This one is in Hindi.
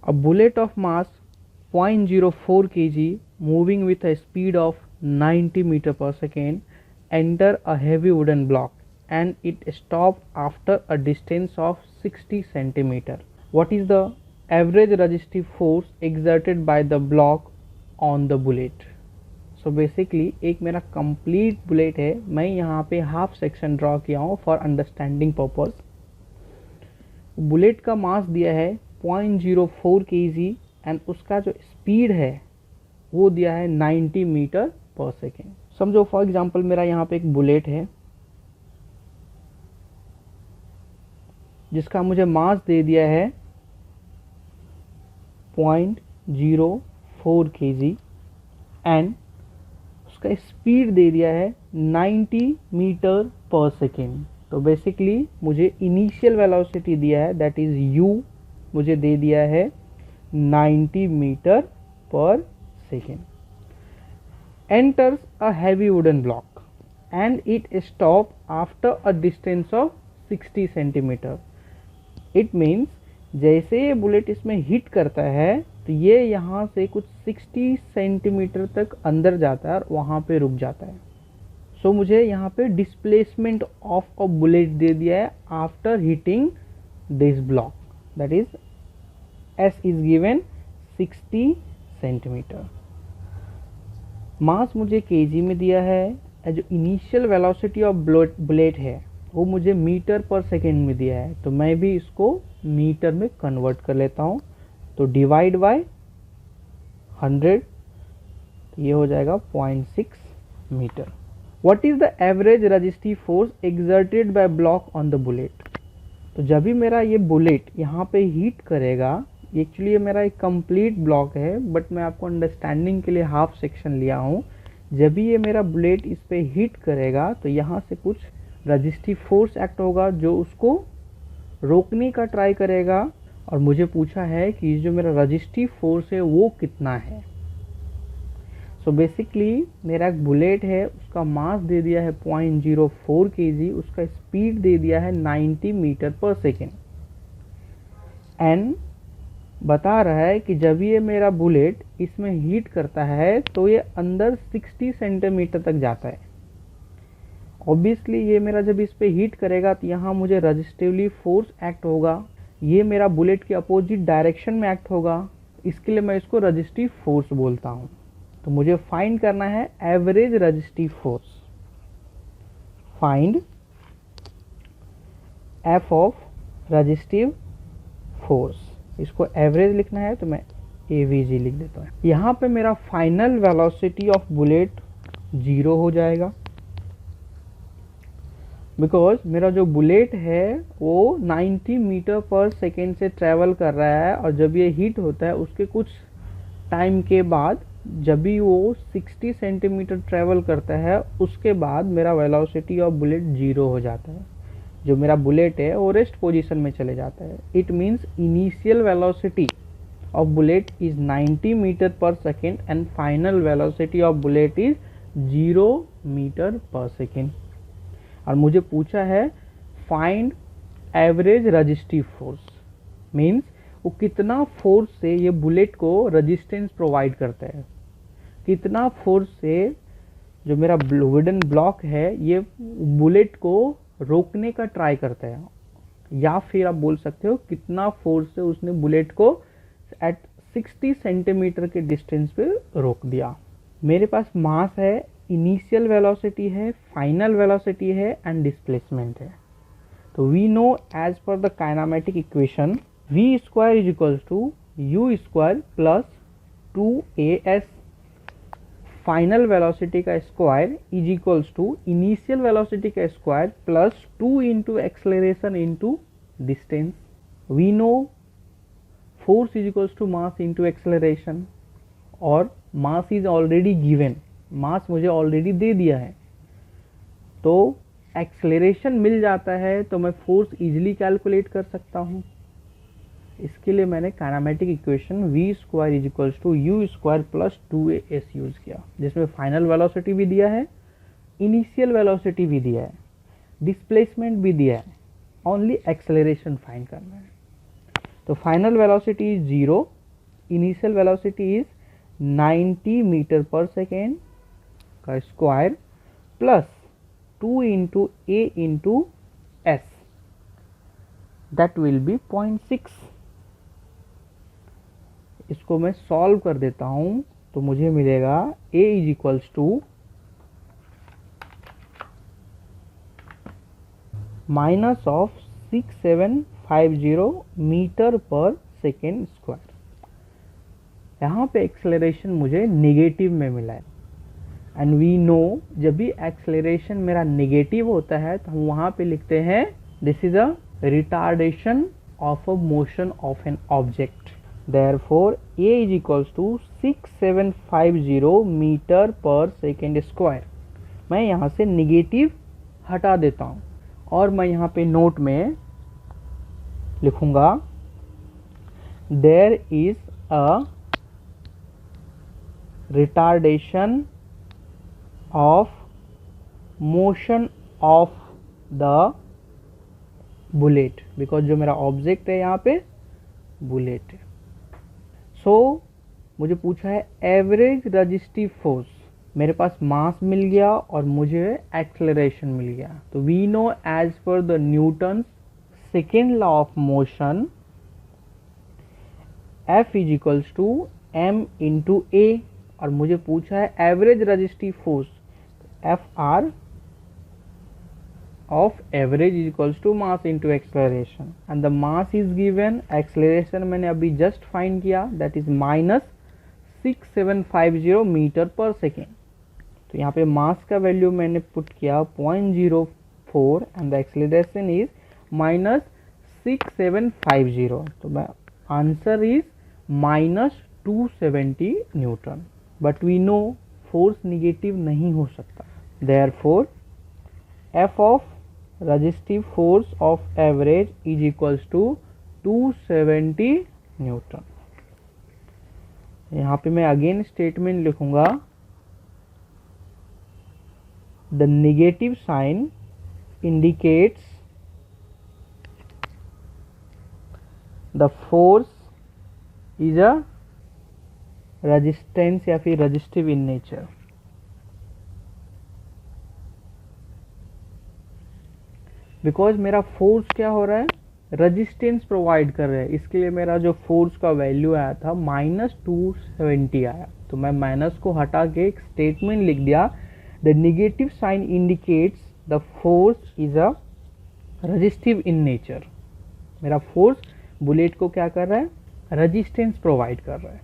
A bullet of mass 0.04 kg moving with a speed of 90 meter per second enter a heavy wooden block and it stopped after a distance of 60 centimeter. What is the average resistive force exerted by the block on the bullet? So basically एक मेरा कंप्लीट बुलेट है, मैं यहाँ पे हाफ सेक्शन ड्रॉ किया हूँ फॉर अंडरस्टैंडिंग पर्पस। बुलेट का मास दिया है 0.04 kg एंड उसका जो स्पीड है वो दिया है 90 मीटर पर सेकेंड। समझो फॉर एग्जांपल मेरा यहाँ पे एक बुलेट है जिसका मुझे मास दे दिया है 0.04 kg एंड उसका स्पीड दे दिया है 90 मीटर पर सेकेंड। तो बेसिकली मुझे इनिशियल वेलोसिटी दिया है दैट इज u, मुझे दे दिया है 90 metre per second. Enters a heavy wooden block and it stop after a distance of 60 centimetre. It means जैसे ये बुलेट इसमें हिट करता है तो ये यहाँ से कुछ 60 सेंटीमीटर तक अंदर जाता है और वहाँ पे रुक जाता है। सो मुझे यहाँ पे डिस्प्लेसमेंट ऑफ अ बुलेट दे दिया है after hitting this block, that is S is given 60 centimetre. Mass मुझे केजी में दिया है, जो इनिशियल वेलोसिटी ऑफ बुलेट है वो मुझे मीटर पर सेकेंड में दिया है, तो मैं भी इसको मीटर में कन्वर्ट कर लेता हूँ। तो डिवाइड बाय 100, तो ये हो जाएगा 0.6 metre. What is the average resistive force exerted by block on the bullet? तो जब भी मेरा ये बुलेट यहाँ पे हीट करेगा, एक्चुअली ये मेरा एक कंप्लीट ब्लॉक है बट मैं आपको अंडरस्टैंडिंग के लिए हाफ सेक्शन लिया हूँ। जब भी ये मेरा बुलेट इस पे हीट करेगा तो यहाँ से कुछ रेजिस्टिव फोर्स एक्ट होगा जो उसको रोकने का ट्राई करेगा, और मुझे पूछा है कि जो मेरा रेजिस्टिव फोर्स है वो कितना है। सो बेसिकली मेरा एक बुलेट है, उसका मास दे दिया है 0.04 kg, उसका स्पीड दे दिया है 90 मीटर पर सेकेंड एंड बता रहा है कि जब ये मेरा बुलेट इसमें हीट करता है तो ये अंदर 60 सेंटीमीटर तक जाता है। ऑब्वियसली ये मेरा जब इस पे हीट करेगा तो यहाँ मुझे रेजिस्टिवली फोर्स एक्ट होगा, ये मेरा बुलेट के अपोजिट डायरेक्शन में एक्ट होगा, इसके लिए मैं इसको रेजिस्टिव फोर्स बोलता हूँ। तो मुझे फाइंड करना है average resistive force. Find F of resistive force, इसको एवरेज लिखना है तो मैं एवीजी लिख देता हूँ। यहाँ पे मेरा फाइनल वेलोसिटी ऑफ बुलेट 0 हो जाएगा बिकॉज मेरा जो बुलेट है वो 90 मीटर पर सेकेंड से ट्रैवल कर रहा है, और जब ये हीट होता है उसके कुछ टाइम के बाद जब भी वो 60 सेंटीमीटर ट्रैवल करता है उसके बाद मेरा वेलोसिटी ऑफ बुलेट 0 हो जाता है। जो मेरा बुलेट है वो रेस्ट पोजीशन में चले जाता है। It means initial velocity of bullet is 90 metre per second and final velocity of bullet is 0 metre per second. और मुझे पूछा है find average resistive force, means वो कितना फोर्स से ये बुलेट को रेजिस्टेंस प्रोवाइड करता है, कितना फोर्स से जो मेरा वुडन ब्लॉक है ये बुलेट को रोकने का ट्राई करता है, या फिर आप बोल सकते हो कितना फोर्स से उसने बुलेट को एट 60 सेंटीमीटर के डिस्टेंस पे रोक दिया। मेरे पास मास है, इनिशियल वेलोसिटी है, फाइनल वेलोसिटी है एंड डिस्प्लेसमेंट है। तो we know as per the kinematic equation v square is equals to u square plus 2as final velocity का square is equals to initial velocity का square plus 2 into acceleration into distance. We know force is equals to mass into acceleration, और mass is already given, mass मुझे ऑलरेडी दे दिया है, तो एक्सेलरेशन मिल जाता है तो मैं फोर्स इजीली कैलकुलेट कर सकता हूँ। इसके लिए मैंने kinematic equation v square is equals to u square plus 2as use किया, जिसमें फाइनल वेलोसिटी भी दिया है, इनिशियल वेलोसिटी भी दिया है, डिस्प्लेसमेंट भी दिया है, ओनली एक्सेलरेशन फाइंड करना है। तो final velocity is 0, initial velocity is 90 metre per second का square plus 2 into A into S, that will be 0.6। इसको मैं सॉल्व कर देता हूं तो मुझे मिलेगा a is equals to minus of 6750 metre per second square. यहाँ पे एक्सेलरेशन मुझे नेगेटिव में मिला है, एंड वी नो जब भी एक्सेलरेशन मेरा नेगेटिव होता है तो हम वहाँ पे लिखते हैं this is a retardation of a motion of an object. Therefore a is equals to 6750 metre per second square. मैं यहाँ से नेगेटिव हटा देता हूँ और मैं यहाँ पे नोट में लिखूंगा there is a retardation of motion of the bullet, because जो मेरा ऑब्जेक्ट है यहाँ पे बुलेट है। सो मुझे पूछा है एवरेज रजिस्टिव फोर्स, मेरे पास मास मिल गया और मुझे एक्सेलरेशन मिल गया। तो we know as per the Newton second law of motion F is equals to m into A, और मुझे पूछा है average resistive force, F R of average is equals to mass into acceleration, and the mass is given, acceleration मैंने अभी just find किया, that is minus 6750 metre per second. तो यहाँ पे मास का वैल्यू मैंने पुट किया 0.04 and the acceleration is minus 6750। तो मैं answer is minus 270 newton, but we know force negative नहीं हो सकता। Therefore F of resistive force of average is equals to 270 newton. यहाँ पे मैं अगेन स्टेटमेंट लिखूंगा the negative sign indicates the force is a resistance या फिर रेजिस्टिव इन नेचर। बिकॉज मेरा फोर्स क्या हो रहा है, रजिस्टेंस प्रोवाइड कर रहा है, इसके लिए मेरा जो फोर्स का वैल्यू आया था माइनस 270 आया। तो मैं माइनस को हटा के एक स्टेटमेंट लिख दिया the negative sign indicates the force is a resistive in nature. मेरा फोर्स बुलेट को क्या कर रहा है, रजिस्टेंस प्रोवाइड कर रहा है।